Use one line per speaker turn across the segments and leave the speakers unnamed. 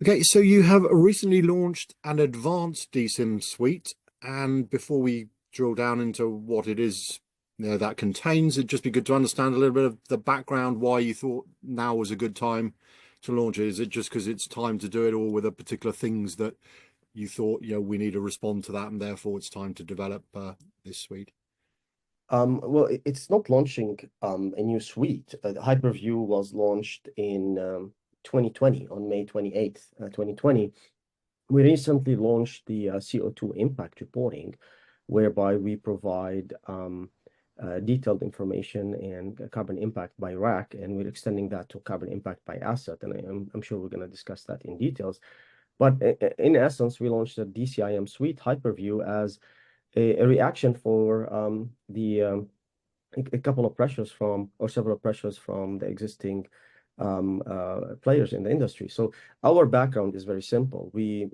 Okay, so you have recently launched an advanced DCIM suite, and before we drill down into what it is, that contains, it'd just be good to understand a little bit of the background, why you thought now was a good time to launch it. Is it just because it's time to do it, or were there particular things that you thought, we need to respond to that, and therefore it's time to develop this suite?
Well, it's not launching a new suite. Hyperview was launched in 2020, on May 28th, 2020. We recently launched the CO2 impact reporting, whereby we provide detailed information and carbon impact by rack, and we're extending that to carbon impact by asset. And I'm sure we're going to discuss that in details. But in essence, we launched the DCIM suite Hyperview as a reaction for a couple of pressures from, or several pressures from, the existing players in the industry. So our background is very simple. We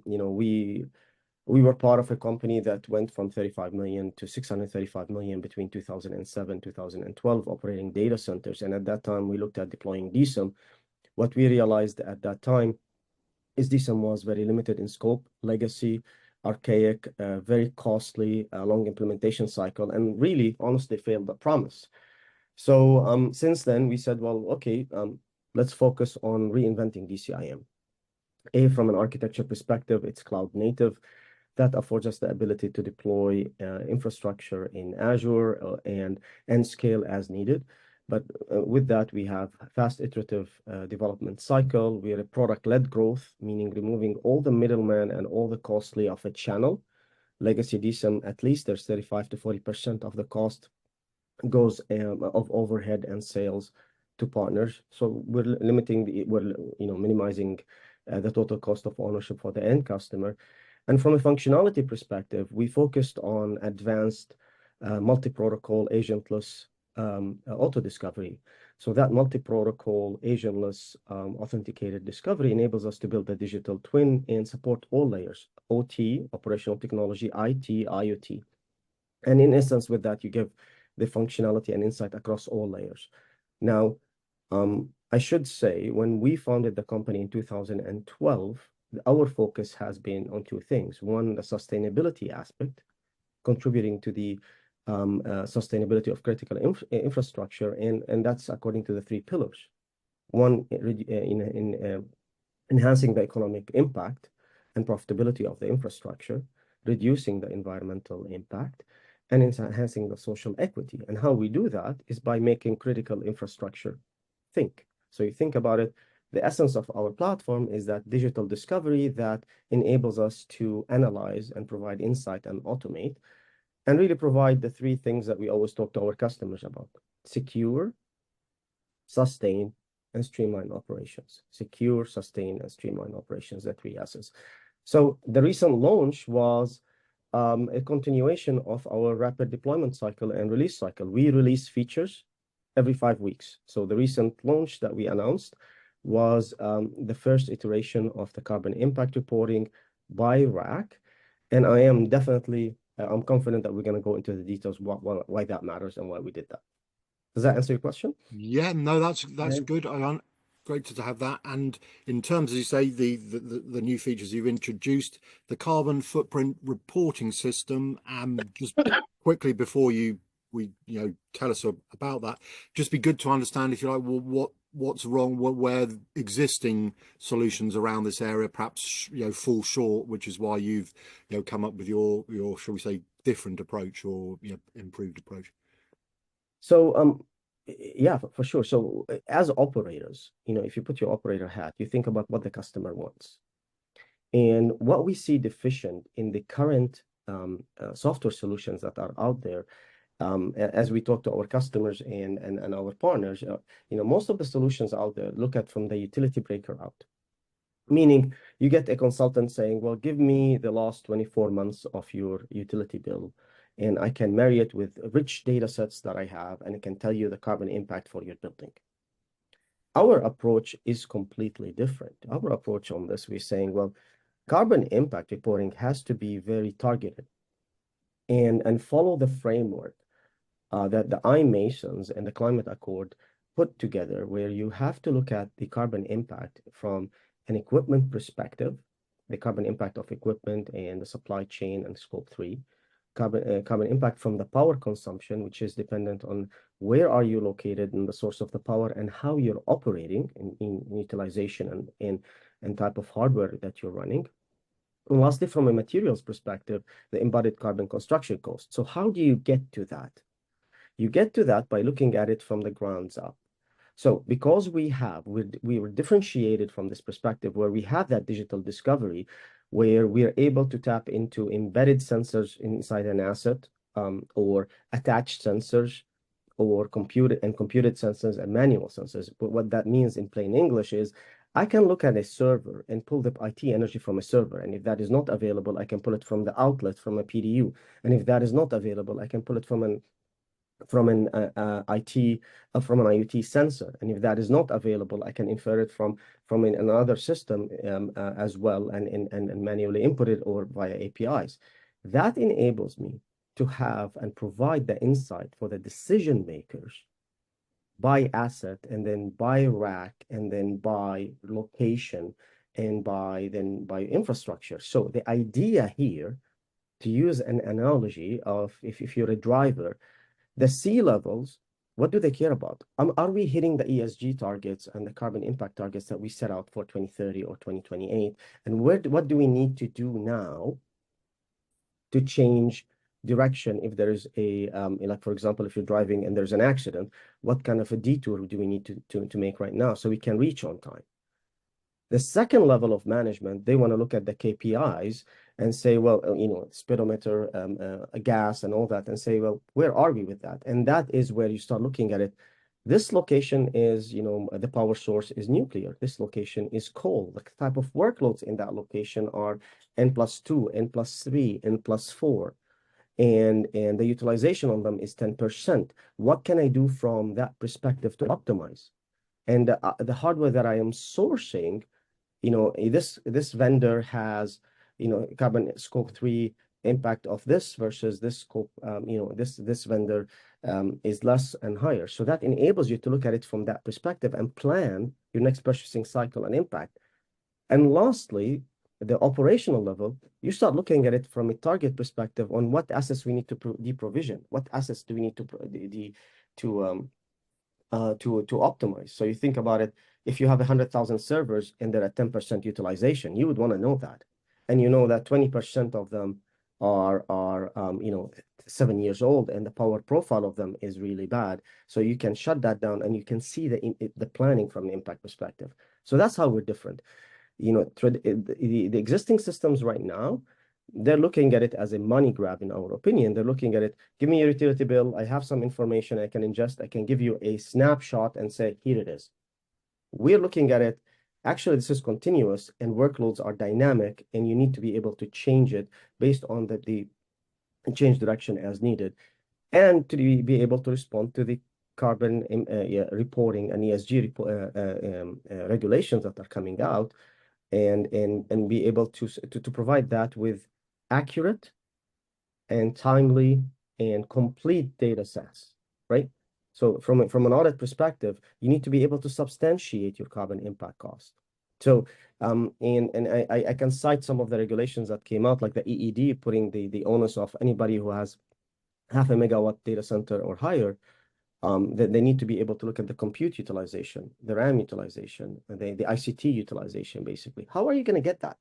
were part of a company that went from 35 million to 635 million between 2007 2012, operating data centers. And at that time, we looked at deploying DCIM. What we realized at that time is DCIM was very limited in scope, legacy, archaic, very costly, long implementation cycle, and really, honestly, failed the promise. So since then, we said, well, okay, let's focus on reinventing DCIM. From an architecture perspective, it's cloud native. That affords us the ability to deploy infrastructure in Azure and scale as needed. But with that, we have fast iterative development cycle. We are a product-led growth, meaning removing all the middleman and all the costly of a channel. Legacy DCIM, at least there's 35 to 40% of the cost goes of overhead and sales to partners. So we're minimizing the total cost of ownership for the end customer. And from a functionality perspective, we focused on advanced multi-protocol agentless auto discovery. So that multi-protocol agentless authenticated discovery enables us to build a digital twin and support all layers: OT, operational technology, IT, IoT. And in essence, with that, you give the functionality and insight across all layers. Now, I should say, when we founded the company in 2012, our focus has been on two things. One, the sustainability aspect, contributing to the sustainability of critical infrastructure, and that's according to the three pillars. One, in enhancing the economic impact and profitability of the infrastructure, reducing the environmental impact, and enhancing the social equity. And how we do that is by making critical infrastructure think. So you think about it, the essence of our platform is that digital discovery that enables us to analyze and provide insight and automate, and really provide the three things that we always talk to our customers about: secure, sustain, and streamline operations. Secure, sustain, and streamline operations, the three S's. So the recent launch was a continuation of our rapid deployment cycle and release cycle. We release features every 5 weeks. So the recent launch that we announced was the first iteration of the carbon impact reporting by rack. And I'm confident that we're going to go into the details why that matters and why we did that. Does that answer your question?
Yeah, no, that's
Okay.
good. Great to have that. And in terms, as you say, the new features you've introduced, the carbon footprint reporting system, just quickly before we tell us about that, just be good to understand, if you like, well, what's wrong, where existing solutions around this area perhaps fall short, which is why you've come up with your shall we say different approach, or improved approach.
So yeah, for sure. So as operators, if you put your operator hat, you think about what the customer wants. And what we see deficient in the current software solutions that are out there, as we talk to our customers and our partners, most of the solutions out there look at from the utility breaker out. Meaning you get a consultant saying, well, give me the last 24 months of your utility bill, and I can marry it with rich data sets that I have, and it can tell you the carbon impact for your building. Our approach is completely different. Our approach on this, we're saying, well, carbon impact reporting has to be very targeted and follow the framework that the iMasons and the Climate Accord put together, where you have to look at the carbon impact from an equipment perspective, the carbon impact of equipment and the supply chain and scope 3, carbon impact from the power consumption, which is dependent on where are you located in the source of the power and how you're operating in utilization and type of hardware that you're running. And lastly, from a materials perspective, the embodied carbon construction cost. So how do you get to that? You get to that by looking at it from the grounds up. So because we were differentiated from this perspective where we have that digital discovery, where we are able to tap into embedded sensors inside an asset, or attached sensors, or computed sensors and manual sensors. But what that means in plain English is I can look at a server and pull the IT energy from a server. And if that is not available, I can pull it from the outlet from a PDU. And if that is not available, I can pull it from an IoT sensor, and if that is not available, I can infer it from another system as well, and manually input it or via APIs. That enables me to have and provide the insight for the decision makers by asset, and then by rack, and then by location, and by infrastructure. So the idea here, to use an analogy of if you're a driver, the C-levels, what do they care about? Are we hitting the ESG targets and the carbon impact targets that we set out for 2030 or 2028? And what do we need to do now to change direction if there is like, for example, if you're driving and there's an accident, what kind of a detour do we need to make right now so we can reach on time? The second level of management, they want to look at the KPIs and say, well, speedometer, gas, and all that, and say, well, where are we with that? And that is where you start looking at it. This location is, the power source is nuclear. This location is coal. The type of workloads in that location are N+2, N+3, N+4. And the utilization on them is 10%. What can I do from that perspective to optimize? And the hardware that I am sourcing, this vendor has, carbon scope 3 impact of this versus this scope, this vendor is less and higher. So that enables you to look at it from that perspective and plan your next purchasing cycle and impact. And lastly, the operational level, you start looking at it from a target perspective on what assets we need to deprovision, what assets do we need to optimize. So you think about it, if you have 100,000 servers and they're at 10% utilization, you would want to know that. And you know that 20% of them are 7 years old, and the power profile of them is really bad. So you can shut that down, and you can see the planning from the impact perspective. So that's how we're different. The existing systems right now, they're looking at it as a money grab, in our opinion. They're looking at it, give me your utility bill, I have some information I can ingest, I can give you a snapshot and say, here it is. We're looking at it, actually, this is continuous, and workloads are dynamic, and you need to be able to change it based on the change direction as needed, and to be able to respond to the carbon reporting and ESG regulations that are coming out, and be able to provide that with accurate and timely and complete data sets, right? So from an audit perspective, you need to be able to substantiate your carbon impact cost. So I can cite some of the regulations that came out, like the EED, putting the onus of anybody who has 0.5 megawatt data center or higher, that they need to be able to look at the compute utilization, the RAM utilization, the ICT utilization, basically. How are you going to get that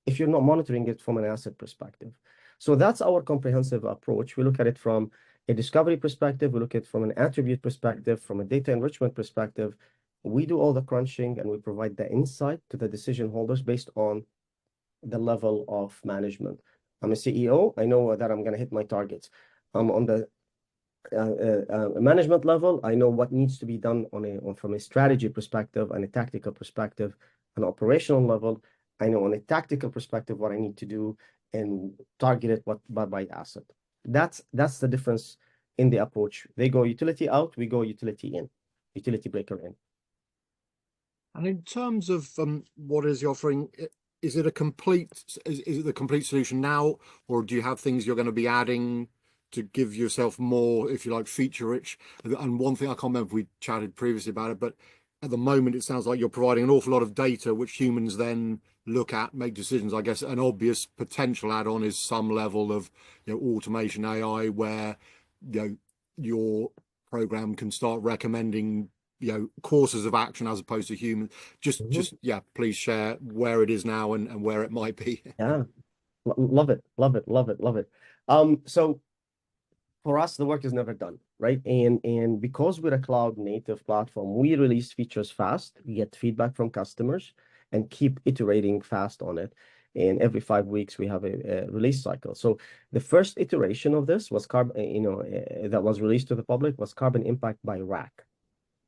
if you're not monitoring it from an asset perspective? So that's our comprehensive approach. We look at it from a discovery perspective, we look at it from an attribute perspective, from a data enrichment perspective. We do all the crunching, and we provide the insight to the decision holders based on the level of management. I'm a CEO, I know that I'm going to hit my targets. I'm on the management level, I know what needs to be done from a strategy perspective and a tactical perspective. An operational level, I know on a tactical perspective what I need to do and target it by asset. That's the difference in the approach. They go utility out, we go utility in, utility breaker in.
And in terms of what is the offering, is it the complete solution now, or do you have things you're going to be adding to give yourself more, if you like, feature rich? And one thing, I can't remember if we chatted previously about it, but at the moment, it sounds like you're providing an awful lot of data which humans then look at, make decisions. I guess an obvious potential add-on is some level of, automation AI, where your program can start recommending courses of action as opposed to human. Just yeah, please share where it is now and where it might be.
Yeah, love it, love it, love it, love it. So for us, the work is never done, right? And because we're a cloud native platform, we release features fast, we get feedback from customers, and keep iterating fast on it. And every 5 weeks, we have a release cycle. So the first iteration of this was that was released to the public was carbon impact by rack.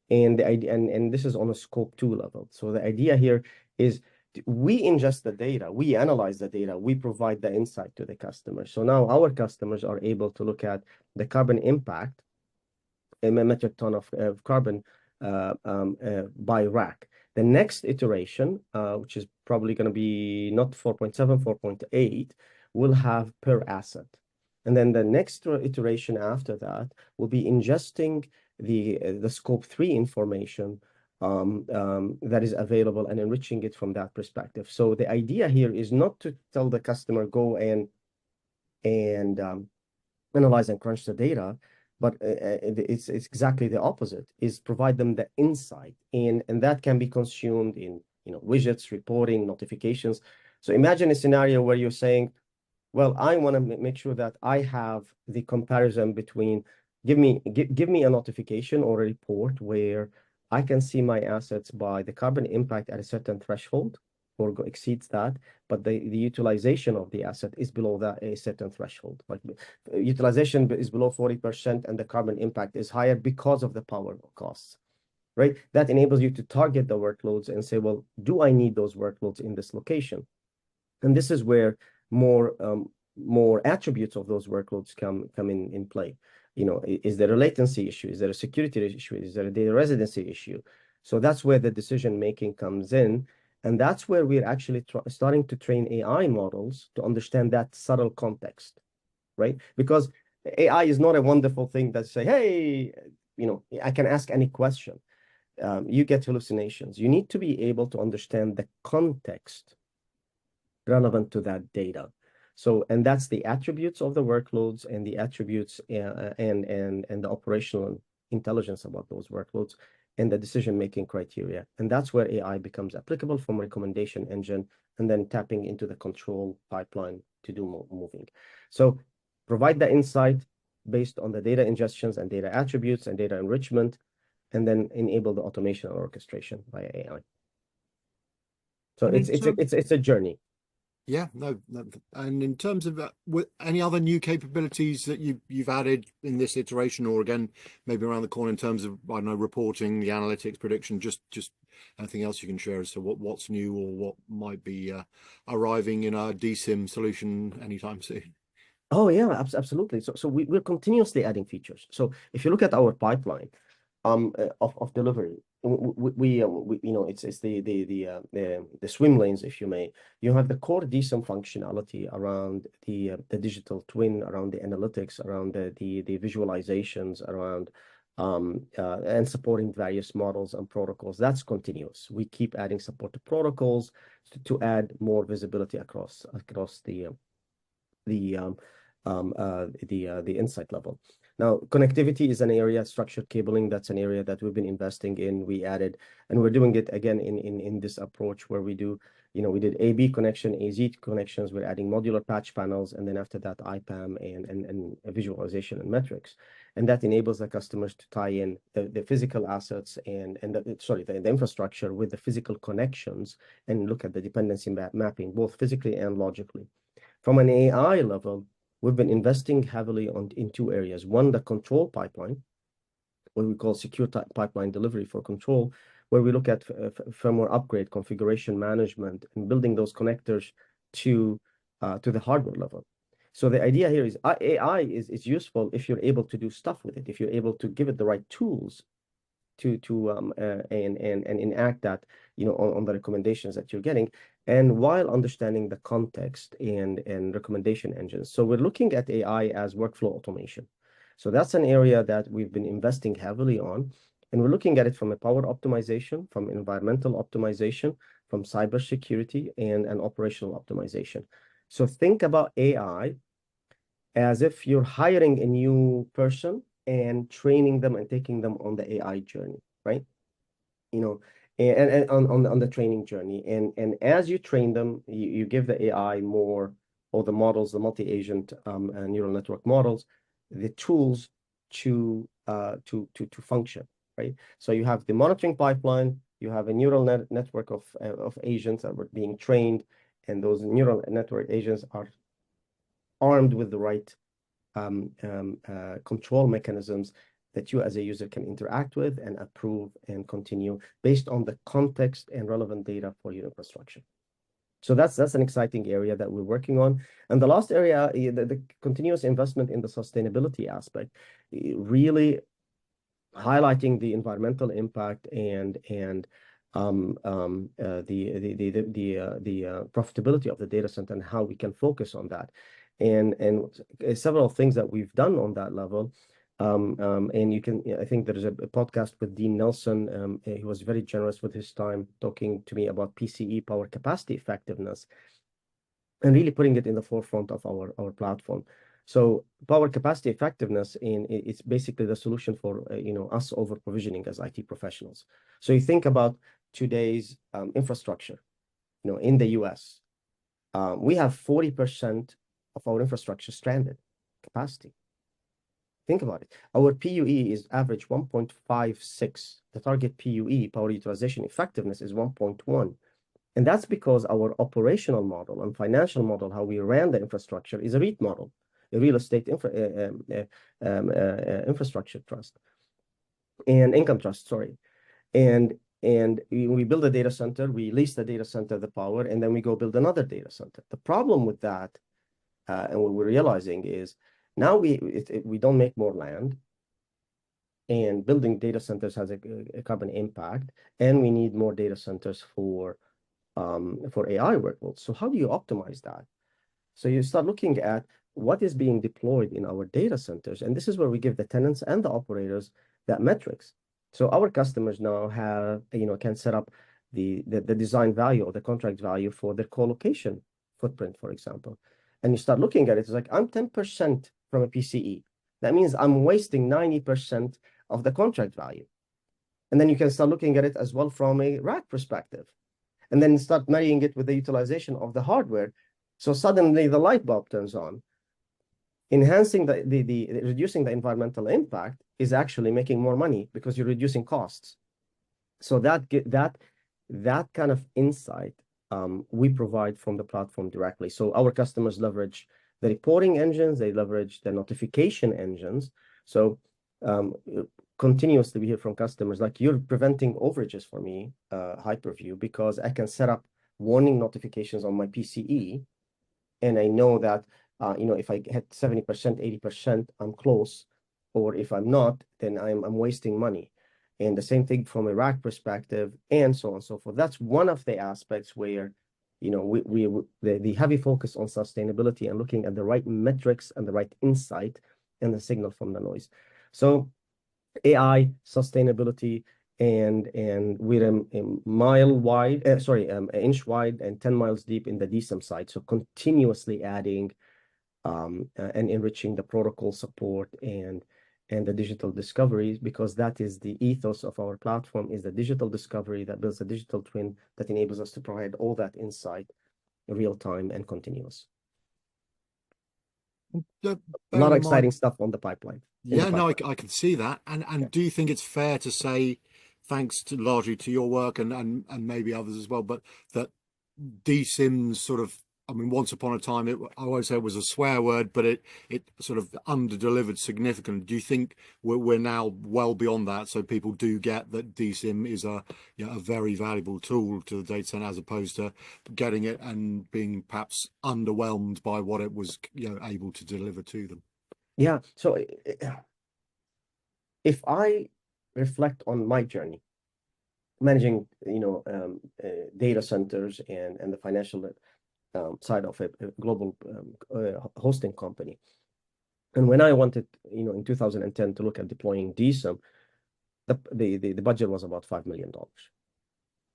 And the idea, and this is on a scope 2 level. So the idea here is we ingest the data, we analyze the data, we provide the insight to the customer. So now our customers are able to look at the carbon impact, a metric ton of carbon by rack. The next iteration, which is probably going to be not 4.7, 4.8, will have per asset. And then the next iteration after that will be ingesting the scope 3 information that is available and enriching it from that perspective. So the idea here is not to tell the customer go and analyze and crunch the data, but it's exactly the opposite, is provide them the insight, and that can be consumed in widgets, reporting, notifications. So imagine a scenario where you're saying, well, I want to make sure that I have the comparison between give me a notification or a report where I can see my assets by the carbon impact at a certain threshold or exceeds that, but the utilization of the asset is below that a certain threshold. Like utilization is below 40% and the carbon impact is higher because of the power costs, right? That enables you to target the workloads and say, well, do I need those workloads in this location? And this is where more attributes of those workloads come in play. Is there a latency issue? Is there a security issue? Is there a data residency issue? So that's where the decision making comes in. And that's where we're actually starting to train AI models to understand that subtle context, right? Because AI is not a wonderful thing that say, hey, I can ask any question. You get hallucinations. You need to be able to understand the context relevant to that data. So, and that's the attributes of the workloads and the attributes and the operational intelligence about those workloads and the decision-making criteria. And that's where AI becomes applicable from recommendation engine and then tapping into the control pipeline to do moving. So provide the insight based on the data ingestions and data attributes and data enrichment, and then enable the automation and orchestration via AI. So it's a journey.
Yeah, no. And in terms of any other new capabilities that you've added in this iteration, or again, maybe around the corner in terms of, I don't know, reporting, the analytics, prediction, just anything else you can share as to what's new or what might be arriving in our DCIM solution anytime soon?
Oh yeah, absolutely. So we're continuously adding features. So if you look at our pipeline of delivery, we it's the swim lanes, if you may. You have the core DCIM functionality around the digital twin, around the analytics, around the visualizations, around and supporting various models and protocols. That's continuous. We keep adding support to protocols to add more visibility across the insight level. Now, connectivity is an area, structured cabling, that's an area that we've been investing in. We added, and we're doing it again in this approach where we do, we did AB connection, AZ connections, we're adding modular patch panels, and then after that, IPAM and visualization and metrics. And that enables the customers to tie in the physical assets and the infrastructure with the physical connections and look at the dependency mapping, both physically and logically. From an AI level, we've been investing heavily in two areas. One, the control pipeline, what we call secure pipeline delivery for control, where we look at firmware upgrade, configuration management, and building those connectors to the hardware level. So the idea here is AI is useful if you're able to do stuff with it, if you're able to give it the right tools to enact that on the recommendations that you're getting, and while understanding the context and recommendation engines. So we're looking at AI as workflow automation. So that's an area that we've been investing heavily on, And we're looking at it from a power optimization, from environmental optimization, from cybersecurity, and an operational optimization. So think about AI as if you're hiring a new person and training them and taking them on the AI journey, right? You know, and on the training journey. And as you train them, you give the AI more, or the models, the multi-agent neural network models, the tools to function, right? So you have the monitoring pipeline, you have a neural network of agents that were being trained, and those neural network agents are armed with the right control mechanisms that you as a user can interact with and approve and continue based on the context and relevant data for your infrastructure. So that's an exciting area that we're working on. And the last area, the continuous investment in the sustainability aspect, really highlighting the environmental impact and the profitability of the data center and how we can focus on that. And several things that we've done on that level. And you can, I think there's a podcast with Dean Nelson. He was very generous with his time talking to me about PCE, power capacity effectiveness, and really putting it in the forefront of our platform. So power capacity effectiveness, and it's basically the solution for us over provisioning as IT professionals. So you think about today's infrastructure, in the US, we have 40% of our infrastructure stranded capacity. Think about it. Our PUE is average 1.56. The target PUE, power utilization effectiveness, is 1.1. And that's because our operational model and financial model, how we ran the infrastructure, is a REIT model, a real estate infrastructure trust, and income trust, sorry. And we build a data center, we lease the data center the power, and then we go build another data center. The problem with that, and what we're realizing is, now we don't make more land, and building data centers has a carbon impact, and we need more data centers for AI workloads. So how do you optimize that? So you start looking at what is being deployed in our data centers, and this is where we give the tenants and the operators that metrics. So our customers now have, can set up the design value or the contract value for their co-location footprint, for example. And you start looking at it, it's like, I'm 10% from a PCE. That means I'm wasting 90% of the contract value. And then you can start looking at it as well from a rack perspective. And then start marrying it with the utilization of the hardware. So suddenly the light bulb turns on. Enhancing reducing the environmental impact is actually making more money because you're reducing costs. So that kind of insight we provide from the platform directly. So our customers leverage the reporting engines, they leverage the notification engines. So continuously we hear from customers like, you're preventing overages for me, Hyperview, because I can set up warning notifications on my PCE, and I know that if I hit 70%, 80%, I'm close, or if I'm not, then I'm wasting money. And the same thing from a rack perspective, and so on and so forth. That's one of the aspects where the heavy focus on sustainability and looking at the right metrics and the right insight and the signal from the noise. So AI, sustainability, and we're an inch wide and 10 miles deep in the DCIM side. So continuously adding and enriching the protocol support and the digital discoveries, because that is the ethos of our platform, is the digital discovery that builds a digital twin that enables us to provide all that insight real time and continuous. A lot of exciting stuff on the pipeline.
Yeah, no, I can see that. And do you think it's fair to say, thanks to largely to your work and maybe others as well, but that DCIM's sort of, I mean, once upon a time, I won't say it was a swear word, but it sort of under-delivered significantly. Do you think we're now well beyond that, so people do get that DCIM is a very valuable tool to the data center, as opposed to getting it and being perhaps underwhelmed by what it was able to deliver to them?
Yeah. So if I reflect on my journey managing data centers and the financial side of a global hosting company. And when I wanted, in 2010 to look at deploying DCIM, The budget was about $5 million.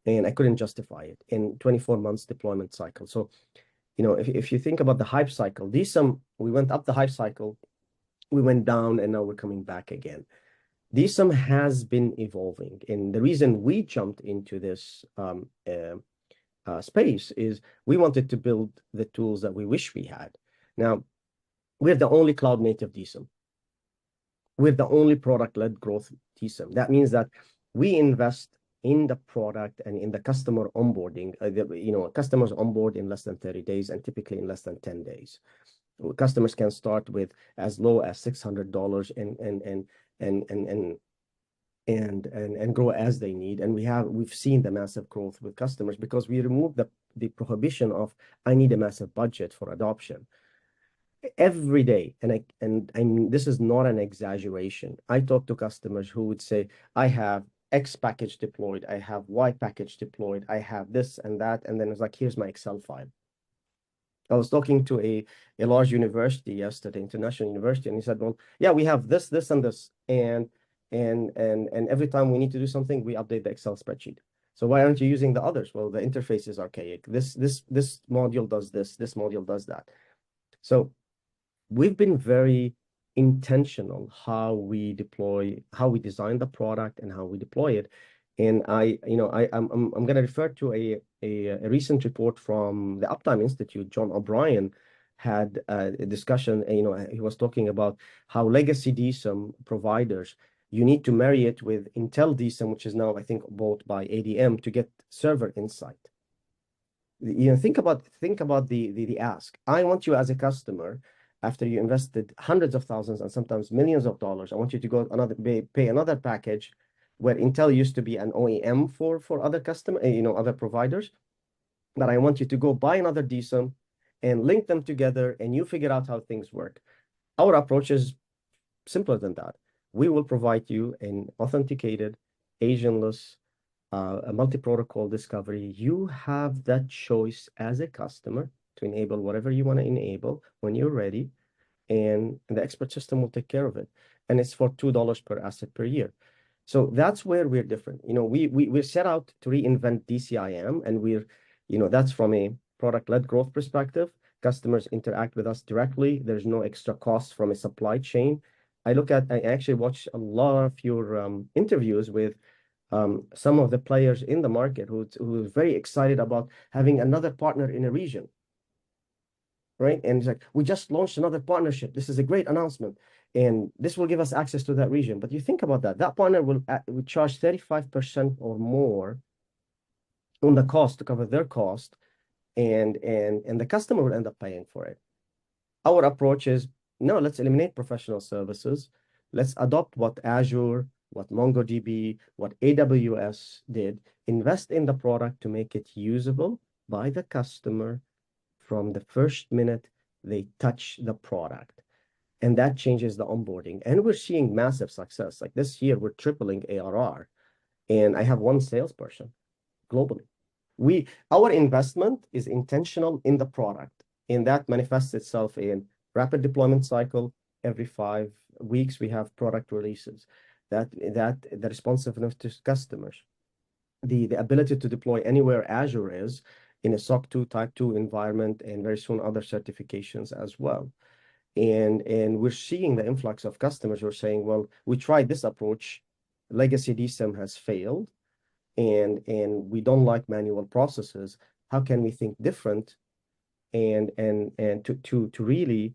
And I couldn't justify it in 24 months deployment cycle. So, you know, if you think about the hype cycle, we went up the hype cycle, we went down, and now we're coming back again. DCIM has been evolving. And the reason we jumped into this space is we wanted to build the tools that we wish we had. Now, we're the only cloud native DCIM. We're the only product-led growth DCIM. That means that we invest in the product and in the customer onboarding. You know, customers onboard in less than 30 days and typically in less than 10 days. Customers can start with as low as $600 and grow as they need. And we've seen the massive growth with customers because we removed the prohibition of I need a massive budget for adoption. Every day, and this is not an exaggeration. I talk to customers who would say, I have X package deployed, I have Y package deployed, I have this and that, and then it's like, here's my Excel file. I was talking to a large university yesterday, international university, and he said, well, yeah, we have this, and this, and every time we need to do something, we update the Excel spreadsheet. So why aren't you using the others? Well, the interface is archaic. This module does this module does that. So we've been very intentional how we design the product and how we deploy it. And I'm going to refer to a recent report from the Uptime Institute. John O'Brien had a discussion. You know, he was talking about how legacy DCIM providers, you need to marry it with Intel DCIM, which is now, I think, bought by ADM to get server insight. You know, think about the ask. I want you as a customer, after you invested hundreds of thousands and sometimes millions of dollars, I want you to go pay another package where Intel used to be an OEM for other other providers, that I want you to go buy another DCIM and link them together and you figure out how things work. Our approach is simpler than that. We will provide you an authenticated, agentless, a multi-protocol discovery. You have that choice as a customer to enable whatever you want to enable when you're ready, and the expert system will take care of it. And it's for $2 per asset per year. So that's where we're different. You know, we set out to reinvent DCIM, and that's from a product-led growth perspective. Customers interact with us directly. There's no extra cost from a supply chain. I actually watch a lot of your interviews with some of the players in the market who are very excited about having another partner in a region, right? And it's like, we just launched another partnership. This is a great announcement, and this will give us access to that region. But you think about that partner will charge 35% or more on the cost to cover their cost, and the customer will end up paying for it. Our approach is, no, let's eliminate professional services. Let's adopt what Azure, what MongoDB, what AWS did, invest in the product to make it usable by the customer from the first minute they touch the product. And that changes the onboarding. And we're seeing massive success. Like this year, we're tripling ARR. And I have one salesperson globally. Our investment is intentional in the product. And that manifests itself in rapid deployment cycle. Every 5 weeks, we have product releases. The responsiveness to customers, the ability to deploy anywhere Azure is in a SOC 2 Type 2 environment, and very soon other certifications as well. And we're seeing the influx of customers who are saying, well, we tried this approach, legacy DCIM has failed, and we don't like manual processes. How can we think different and to really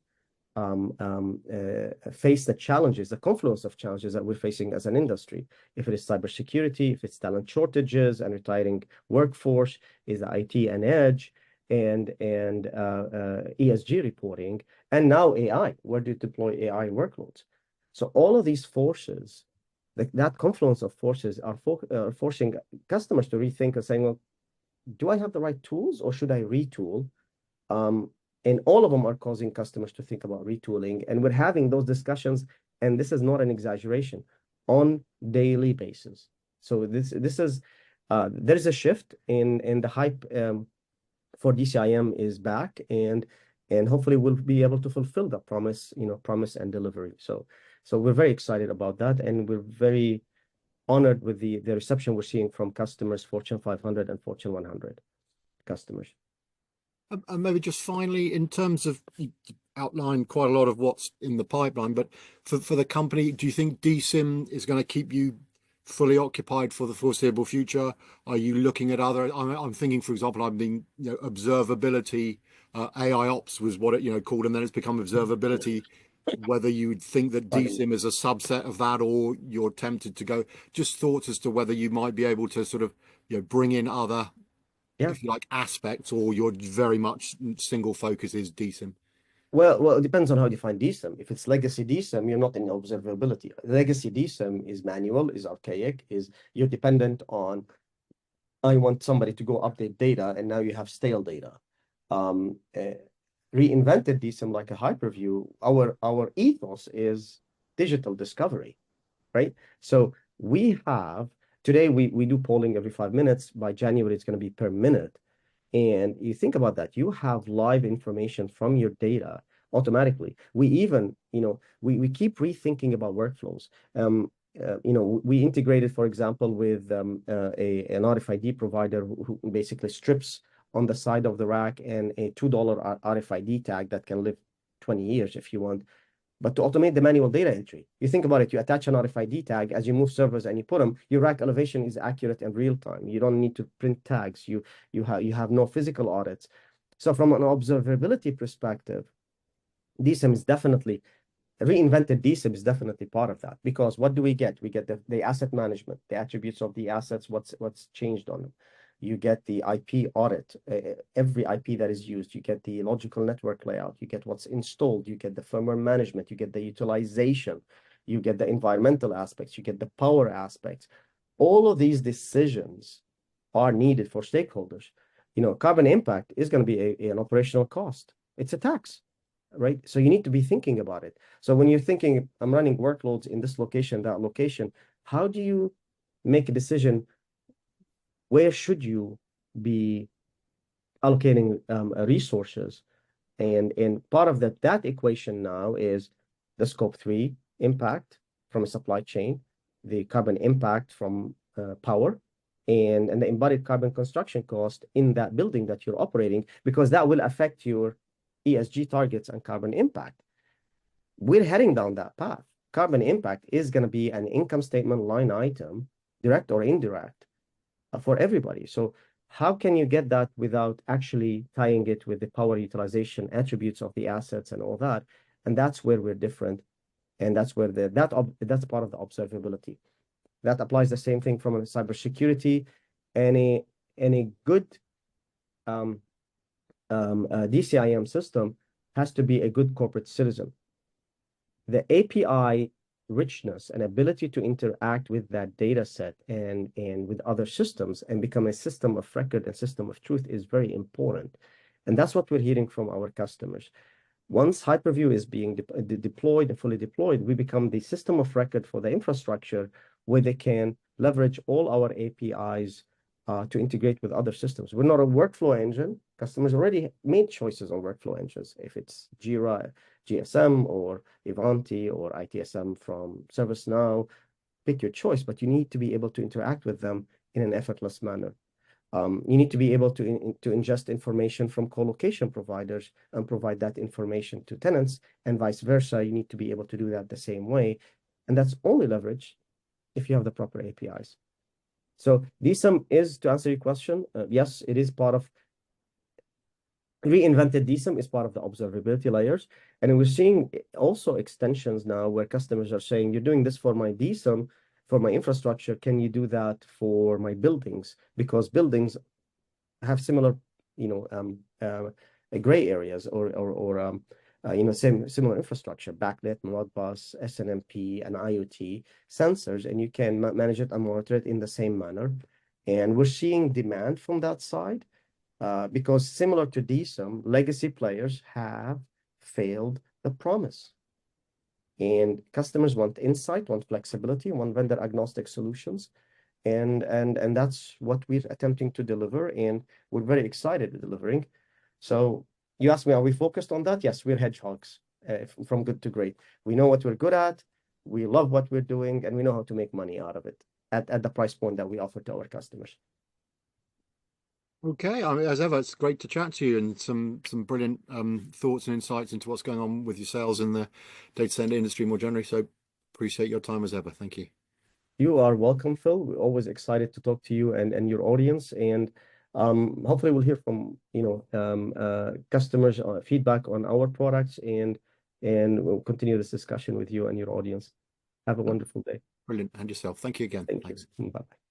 face the challenges, the confluence of challenges that we're facing as an industry? If it is cybersecurity, if it's talent shortages and retiring workforce, is IT and edge, and ESG reporting, and now AI, where do you deploy AI workloads? So all of these forces, that confluence of forces are forcing customers to rethink and saying, well, do I have the right tools or should I retool? And all of them are causing customers to think about retooling. And we're having those discussions, and this is not an exaggeration, on daily basis. So this is there's a shift in the hype for DCIM is back, and hopefully we'll be able to fulfill that promise and delivery. So we're very excited about that, and we're very honored with the reception we're seeing from customers, Fortune 500 and Fortune 100 customers.
And maybe just finally, in terms of, you outlined quite a lot of what's in the pipeline, but for the company, do you think DCIM is going to keep you fully occupied for the foreseeable future? Are you looking at other? I'm thinking, for example, I've been, observability, AI ops was what it, called, and then it's become observability. Whether you would think that DCIM is a subset of that, or you're tempted to go. Just thoughts as to whether you might be able to sort of, bring in other, if you like, aspects, or you're very much single focus is DCIM.
Well, it depends on how you define DSIM. If it's legacy DSIM, you're not in observability. Legacy DSIM is manual, is archaic, is you're dependent on, I want somebody to go update data, and now you have stale data. Reinvented DSIM like a Hyperview, our ethos is digital discovery, right? So today we do polling every 5 minutes. By January, it's going to be per minute. And you think about that, you have live information from your data automatically. We even, we keep rethinking about workflows. We integrated, for example, with an RFID provider who basically strips on the side of the rack and a $2 RFID tag that can live 20 years if you want. But to automate the manual data entry, you think about it, you attach an RFID tag as you move servers and you put them, your rack elevation is accurate in real time. You don't need to print tags. You have no physical audits. So from an observability perspective, DSIM is definitely, reinvented DSIM is definitely part of that, because what do we get? We get the asset management, the attributes of the assets, what's changed on them. You get the IP audit, every IP that is used. You get the logical network layout. You get what's installed. You get the firmware management. You get the utilization. You get the environmental aspects. You get the power aspects. All of these decisions are needed for stakeholders. Carbon impact is going to be an operational cost. It's a tax, right? So you need to be thinking about it. So when you're thinking, I'm running workloads in this location, that location, how do you make a decision? Where should you be allocating resources? And part of that equation now is the scope 3 impact from a supply chain, the carbon impact from power, and the embodied carbon construction cost in that building that you're operating, because that will affect your ESG targets and carbon impact. We're heading down that path. Carbon impact is going to be an income statement line item, direct or indirect, for everybody. So how can you get that without actually tying it with the power utilization attributes of the assets and all that? And that's where we're different. And that's where that's part of the observability. That applies the same thing from a cybersecurity. Any good DCIM system has to be a good corporate citizen. The API richness and ability to interact with that data set and with other systems and become a system of record and system of truth is very important. And that's what we're hearing from our customers. Once Hyperview is being deployed and fully deployed, we become the system of record for the infrastructure, where they can leverage all our APIs to integrate with other systems. We're not a workflow engine. Customers already made choices on workflow engines. If it's Jira, GSM, or Ivanti, or ITSM from ServiceNow, pick your choice, but you need to be able to interact with them in an effortless manner. You need to be able to ingest information from co-location providers and provide that information to tenants, and vice versa. You need to be able to do that the same way. And that's only leveraged if you have the proper APIs. So DSIM is, to answer your question, yes, it is part of reinvented DSIM, is part of the observability layers. And we're seeing also extensions now where customers are saying, you're doing this for my DSIM, for my infrastructure, can you do that for my buildings? Because buildings have similar, gray areas or similar infrastructure, backlit, Modbus, SNMP, and IoT sensors, and you can manage it and monitor it in the same manner. And we're seeing demand from that side because similar to DSIM, legacy players have failed the promise. And customers want insight, want flexibility, want vendor agnostic solutions. And that's what we're attempting to deliver, and we're very excited with delivering. So you asked me, are we focused on that? Yes, we're hedgehogs from good to great. We know what we're good at, we love what we're doing, and we know how to make money out of it at the price point that we offer to our customers.
Okay, I mean, as ever, it's great to chat to you, and some brilliant thoughts and insights into what's going on with your sales in the data center industry more generally. So appreciate your time as ever. Thank you.
You are welcome, Phil. We're always excited to talk to you and your audience, and hopefully we'll hear from customers feedback on our products, and we'll continue this discussion with you and your audience. Have a wonderful day.
Brilliant. And yourself. Thank you again.
Thank
Thanks.
you. Bye-bye.